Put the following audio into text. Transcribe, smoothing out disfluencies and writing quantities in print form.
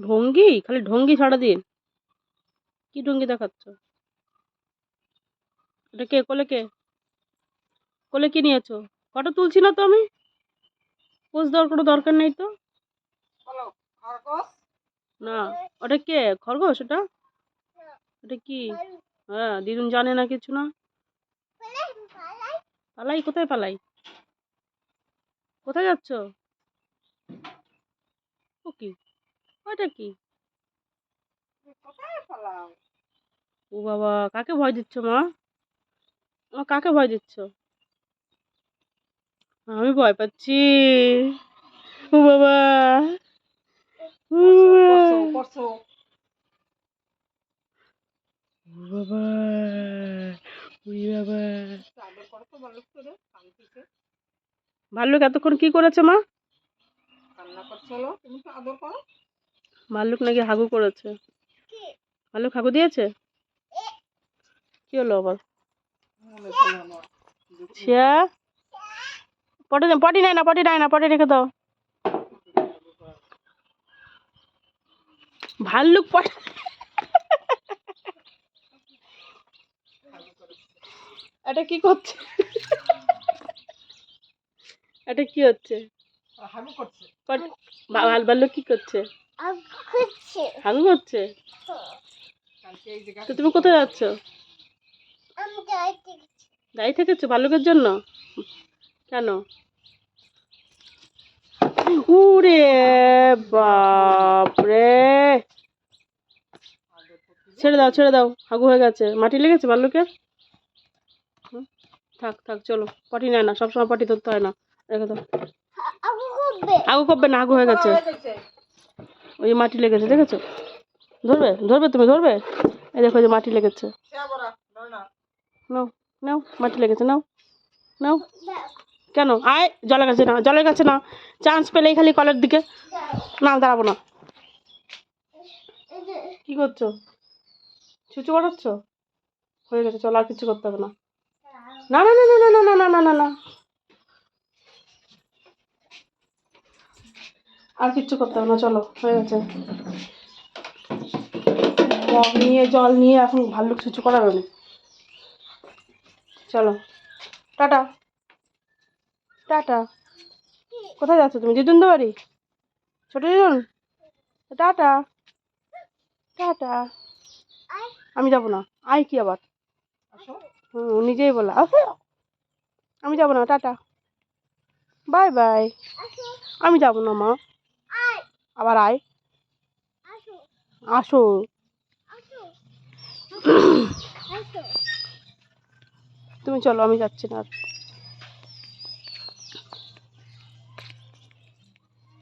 ঢঙ্গি, খালি ঢঙ্গি সারাদিন। কি ঢঙ্গি দেখাচ্ছ? এটা কে? কোলে কে? কোলে কি নিয়েছো? ফটো তুলছি না তো আমি। পোজ দেওয়ার কোনো দরকার নেই তো। না, ওটা কে? খরগোশ ওটা? ওটা কি? হ্যাঁ, দিদুন জানে না কিছু না। পালাই? কোথায় পালাই? কোথায় যাচ্ছ? ও কি? ওটা কি? ও বাবা, কাকে ভয় দিচ্ছ মা? কাকে ভয় দিচ্ছ? আমি ভয় পাচ্ছি। ও বাবা, ও বাবা, ওই বাবা। ভাল্লুক এতক্ষণ কি করেছে মা? ভাল্লুক নাকি হাগু করেছে। ভাল্লুক হাগু দিয়েছে? কি হলো আবার? পটি নাই না, পটি নাই না, পটি রেখে দাও। ভাল্লুক পটি। এটা কি করছে? এটা কি হচ্ছে? ভাল্লুক কি করছে? হাগু করছে। তো তুমি কোথায় যাচ্ছ? দাঁড়িয়ে থেকেছো ভাল্লুকের জন্য? কেন? উরে বাপরে, ছেড়ে দাও, ছেড়ে দাও। হাগু হয়ে গেছে, মাটি লেগেছে ভাল্লুকের। থাক থাক, চলো। পটি নেয় না, সবসময় পটি ধরতে হয় না, রেখে দাও। হাগু করবে না, হাগু হয়ে গেছে। ওই মাটি লেগেছে, দেখেছো? ধরবে, ধরবে, তুমি ধরবে। এই দেখো, যে মাটি লেগেছে। নাও, নাও, মাটি লেগেছে, নাও, নাও। কেন? আয়, জলের কাছে না, জলের কাছে না। চান্স পেলেই খালি কলের দিকে। না, দাঁড়াবো না। কি করছো? ছুচু করাচ্ছ? হয়ে গেছে, চলো, আর কিছু করতে হবে না। না না না না না না না না না না, আর কিচ্ছু করতে হবে না, চলো, হয়ে গেছে। মগ নিয়ে, জল নিয়ে এখন ভাল্লুক ছুচু করাবে না। চলো, টাটা, টাটা। কোথায় যাচ্ছ তুমি? দিদুনদের বাড়ি? ছোট দিদুন? Tata, tata. আমি যাবো না। আয় কি আবার? নিজেই বলা। আমি যাবো না, টাটা, বাই বাই। আমি যাবো না মা। আবার আয়। আসো। তুমি চলো, আমি যাচ্ছি না আর।